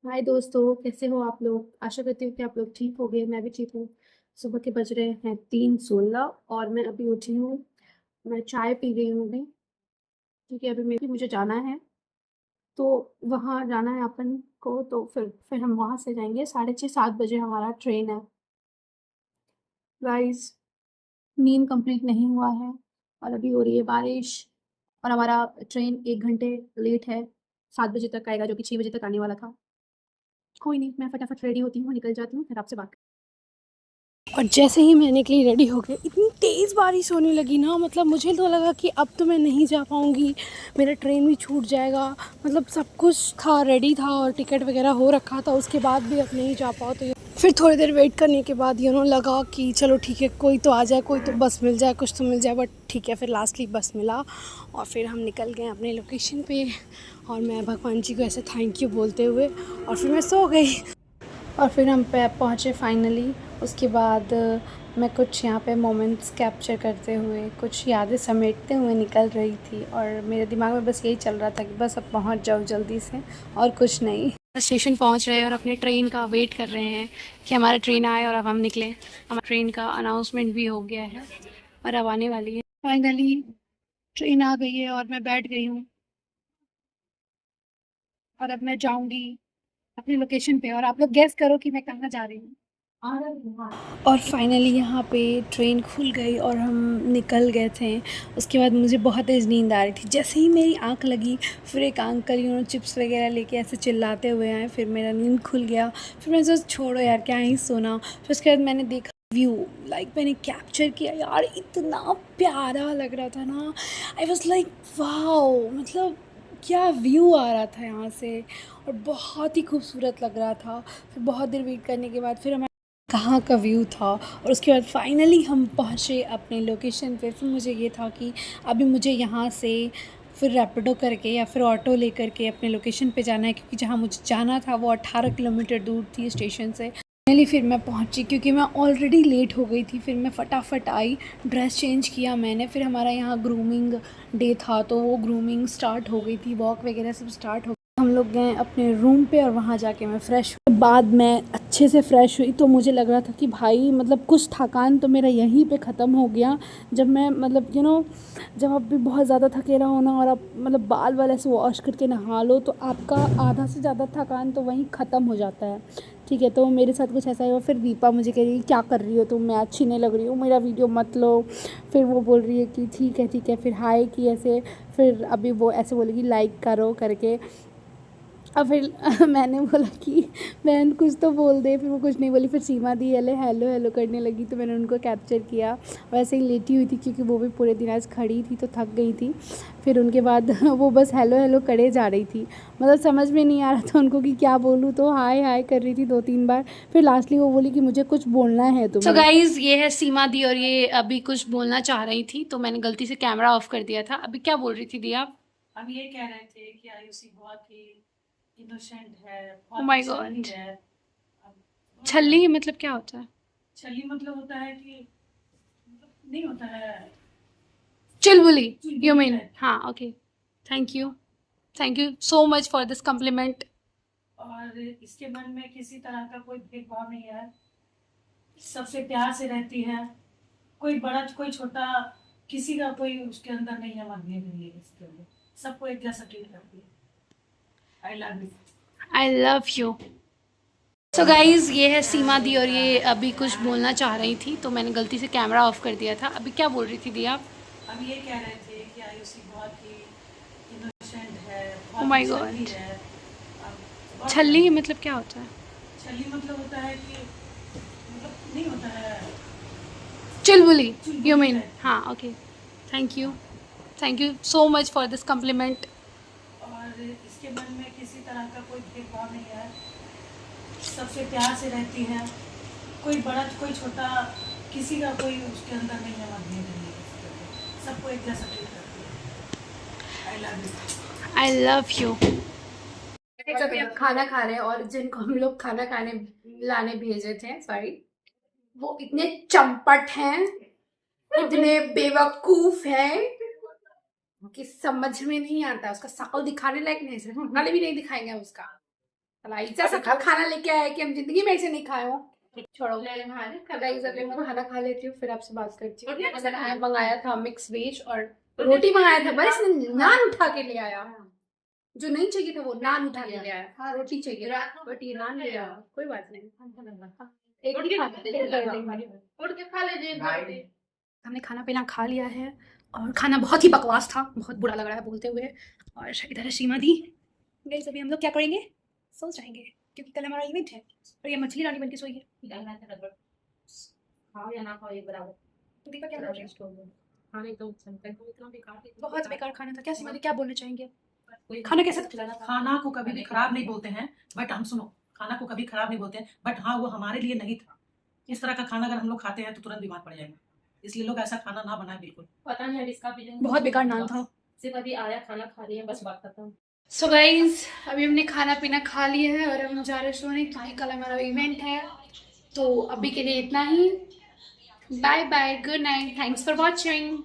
हाय दोस्तों, कैसे हो आप लोग। आशा करती हूँ कि आप लोग ठीक हो गए। मैं भी ठीक हूँ। सुबह के बज रहे हैं 3:16 और मैं अभी उठी हूँ। मैं चाय पी रही हूँ अभी, क्योंकि अभी मुझे जाना है। तो वहाँ जाना है अपन को, तो फिर हम वहाँ से जाएंगे। 6:30-7 बजे हमारा ट्रेन है। गाइस, नींद कंप्लीट नहीं हुआ है और अभी हो रही है बारिश। और हमारा ट्रेन 1 घंटे लेट है। 7 बजे तक आएगा, जो कि 6 बजे तक आने वाला था। कोई नहीं, मैं फटाफट रेडी होती हूँ, निकल जाती हूँ, फिर आपसे बात। और जैसे ही मैं निकली रेडी हो गई, इतनी तेज़ बारिश होने लगी ना, मतलब मुझे तो लगा कि अब तो मैं नहीं जा पाऊँगी, मेरा ट्रेन भी छूट जाएगा। मतलब सब कुछ था, रेडी था और टिकट वगैरह हो रखा था, उसके बाद भी अब नहीं जा पाओ तो फिर थोड़ी देर वेट करने के बाद लगा कि चलो ठीक है, कोई तो आ जाए, कोई तो बस मिल जाए, कुछ तो मिल जाए। बट ठीक है, फिर लास्टली बस मिला और फिर हम निकल गए अपने लोकेशन पे। और मैं भगवान जी को ऐसे थैंक यू बोलते हुए और फिर मैं सो गई। और फिर हम पे पहुँचे फाइनली। उसके बाद मैं कुछ यहाँ पे मोमेंट्स कैप्चर करते हुए, कुछ यादें समेटते हुए निकल रही थी और मेरे दिमाग में बस यही चल रहा था कि बस अब पहुँच जाओ जल्दी से, और कुछ नहीं। स्टेशन पहुँच रहे हैं और अपने ट्रेन का वेट कर रहे हैं कि हमारा ट्रेन आए और अब हम निकलें। हमारा ट्रेन का अनाउंसमेंट भी हो गया है और अब आने वाली है। फाइनली ट्रेन आ गई है और मैं बैठ गई हूँ और अब मैं जाऊँगी अपनी लोकेशन पे। और आप लोग गेस करो कि मैं कहाँ जा रही हूँ। और फाइनली यहाँ पे ट्रेन खुल गई और हम निकल गए थे। उसके बाद मुझे बहुत तेज़ नींद आ रही थी। जैसे ही मेरी आँख लगी, फिर एक अंकल चिप्स वगैरह लेके ऐसे चिल्लाते हुए आए। फिर मेरा नींद खुल गया। फिर मैं सोचा छोड़ो यार, क्या ही सोना। फिर उसके बाद मैंने देखा व्यू, मैंने कैप्चर किया यार, इतना प्यारा लग रहा था ना। आई वॉज लाइक वाओ, मतलब क्या व्यू आ रहा था यहाँ से, और बहुत ही खूबसूरत लग रहा था। फिर बहुत देर वेट करने के बाद फिर हमारे कहाँ का व्यू था और उसके बाद फाइनली हम पहुँचे अपने लोकेशन पे। फिर मुझे ये था कि अभी मुझे यहाँ से फिर रैपिडो करके या फिर ऑटो लेकर के अपने लोकेशन पे जाना है, क्योंकि जहाँ मुझे जाना था वो 18 किलोमीटर दूर थी स्टेशन से। फाइनली फिर मैं पहुँची, क्योंकि मैं ऑलरेडी लेट हो गई थी। फिर मैं फटाफट आई, ड्रेस चेंज किया मैंने। फिर हमारा यहाँ ग्रूमिंग डे था, तो वो ग्रूमिंग स्टार्ट हो गई थी, वॉक वगैरह सब स्टार्ट हो। हम लोग गए अपने रूम पे और वहाँ जाके मैं फ़्रेश बाद मैं अच्छे से फ़्रेश हुई। तो मुझे लग रहा था कि भाई मतलब कुछ थकान तो मेरा यहीं पे ख़त्म हो गया। जब मैं मतलब जब आप भी बहुत ज़्यादा थके रहो ना, और आप मतलब बाल वाल ऐसे वॉश करके नहा लो, तो आपका आधा से ज़्यादा थकान तो वहीं ख़त्म हो जाता है। ठीक है, तो मेरे साथ कुछ ऐसा ही हुआ। फिर दीपा मुझे कह रही है क्या कर रही हो तुम, मैं अच्छी नहीं लग रही हूँ, मेरा वीडियो मत लो। फिर वो बोल रही है कि ठीक है ठीक है, फिर हाय की ऐसे। फिर अभी वो ऐसे बोलेगी लाइक करो करके। और फिर मैंने बोला कि बहन कुछ तो बोल दे। फिर वो कुछ नहीं बोली। फिर सीमा दी हेलो हेलो हेलो करने लगी, तो मैंने उनको कैप्चर किया। वैसे ही लेटी हुई थी, क्योंकि वो भी पूरे दिन आज खड़ी थी तो थक गई थी। फिर उनके बाद वो बस हेलो हेलो करे जा रही थी। मतलब समझ में नहीं आ रहा था उनको कि क्या बोलूँ, तो हाय हाय कर रही थी 2-3 बार। फिर लास्टली वो बोली कि मुझे कुछ बोलना है तुम्हें। गाइज, ये है सीमा दी और ये अभी कुछ बोलना चाह रही थी, तो मैंने गलती से कैमरा ऑफ कर दिया था। अभी क्या बोल रही थी दी आप? हम ये कह रहे थे कि आयुषी बहुत ही इनोसेंट है, ओ बहुत ही माय छल्ली गॉड। है। अब बहुत छल्ली सारी मतलब क्या होता है? छल्ली मतलब होता है कि मतलब नहीं होता है, चुलबुली, यू चुलबुली मीन? टाइप की। हाँ, okay. Thank you. Thank you so much for this compliment. और इसके मन में किसी तरह का कोई भेदभाव नहीं है, सबसे प्यार से रहती है। कोई बड़ा कोई छोटा, किसी का कोई उसके अंदर नहीं है मतभेद, नहीं है इसके अंदर, सबको एक जैसा ट्रीट करती है। I love you. I love you. So guys, ये है सीमा दी और ये अभी कुछ बोलना चाह रही थी, तो मैंने गलती से कैमरा ऑफ कर दिया था। अभी क्या बोल रही थी दी आप? हम ये कह रहे थे कि आयुषी बहुत ही इनोसेंट है, ओ बहुत ही माय छल्ली गॉड। है। अब बहुत छल्ली सारी मतलब क्या होता है? छल्ली मतलब होता है कि मतलब नहीं होता है, चुलबुली, यू चुलबुली मीन? टाइप की। हाँ, ओके। Thank you. हाँ। Thank you so much for this compliment. और इसके मन में किसी तरह का कोई भेदभाव नहीं है, सबसे प्यार से रहती है। कोई बड़ा कोई छोटा, किसी का कोई उसके अंदर नहीं है मतभेद, नहीं है इसके अंदर, सबको एक जैसा ट्रीट करती है। I love you. I love you. अभी हम खाना खा रहे हैं और जिनको हम लोग खाना खाने लाने भेजे थे, सॉरी, वो इतने चंपट हैं, इतने बेवकूफ हैं कि समझ में नहीं आता। उसका शक्ल दिखाने लायक नहीं, सिर्फ नाले भी नहीं दिखाएंगे उसका। ऐसा खाना लेके आया कि हम जिंदगी में ऐसे नहीं खाए हो। छोड़ो गाइस, अभी मैं खाना खा लेती हूँ फिर आपसे बात करती हूँ। मैंने मंगाया था मिक्स वेज और रोटी मंगाया था, बस नान उठा के ले आया। जो नहीं चाहिए था वो नान उठा के ले आया। हाँ रोटी चाहिए बट ये नान ले आया। कोई बात नहीं, हमने खाना पीना खा लिया है और खाना बहुत ही बकवास था, बहुत बुरा लग रहा है बोलते हुए। और इधर है सीमा दी। गाइस अभी हम लोग क्या करेंगे, सो जाएंगे क्योंकि कल हमारा इवेंट है और ये मछली रानी बन के सोई है। दीपा क्या बोल रही है? बहुत बेकार खाना था। क्या सीमा दी क्या बोलना चाहेंगे? खाना कैसा था? खाना को कभी भी खराब नहीं बोलते हैं, बट हम सुनो, खाना को कभी खराब नहीं बोलते हैं, बट हाँ वो हमारे लिए नहीं था। इस तरह का खाना अगर हम लोग खाते हैं तो तुरंत बीमार पड़ जाएंगे, इसलिए लोग ऐसा खाना ना बनाए बिल्कुल। पता नहीं इसका भी बहुत बेकार नान था। सिर्फ अभी आया खाना खा रही है, बस बात करता हूँ। सो गाइज अभी हमने खाना पीना खा लिया है और हम जा रहे सोने क्योंकि कल हमारा इवेंट है। तो अभी के लिए इतना ही। Bye bye, good night, thanks for watching.